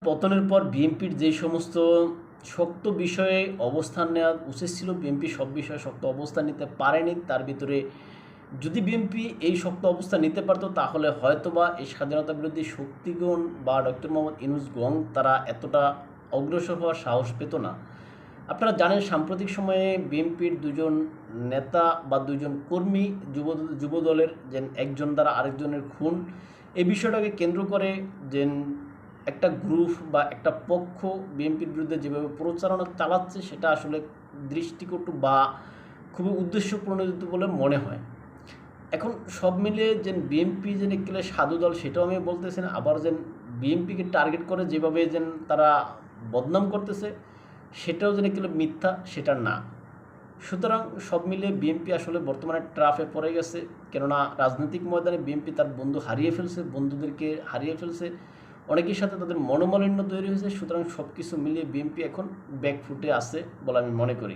পতনের পর বিএনপির যে সমস্ত শক্ত বিষয়ে অবস্থান নেওয়া উচিত ছিল, বিএনপি সব বিষয়ে শক্ত অবস্থান নিতে পারেনি। তার ভিতরে যদি বিএনপি এই শক্ত অবস্থান নিতে পারতো তাহলে হয়তোবা এই স্বাধীনতা বিরোধী শক্তিগণ বা ডক্টর মোহাম্মদ ইউনূসগণ তারা এতটা অগ্রসর হওয়ার সাহস পেত না। আপনারা জানেন সাম্প্রতিক সময়ে বিএনপির দুজন নেতা বা দুজন কর্মী যুবদলের যে একজন দ্বারা আরেকজনের খুন, এই বিষয়টাকে কেন্দ্র করে যে একটা গ্রুপ বা একটা পক্ষ বিএনপির বিরুদ্ধে যেভাবে প্রচারণা চালাচ্ছে সেটা আসলে দৃষ্টিকটু বা খুবই উদ্দেশ্য প্রণোদিত বলে মনে হয়। এখন সব মিলিয়ে যে বিএনপি যে একলে সাধু দল সেটাও আমি বলতেছি না, আবার যে বিএনপিকে টার্গেট করে যেভাবে যে তারা বদনাম করতেছে সেটাও যে একলে মিথ্যা, সেটা না। সুতরাং সব মিলিয়ে বিএনপি আসলে বর্তমানে ট্রাফে পড়ে গেছে, কেননা রাজনৈতিক ময়দানে বিএনপি তার বন্ধু হারিয়ে ফেলছে, বন্ধুদেরকে হারিয়ে ফেলছে, অনেকের সাথে তাদের মনোমালিন্য তৈরি হয়েছে। সুতরাং সব কিছু মিলিয়ে বিএনপি এখন ব্যাকফুটে আছে বলে আমি মনে করি।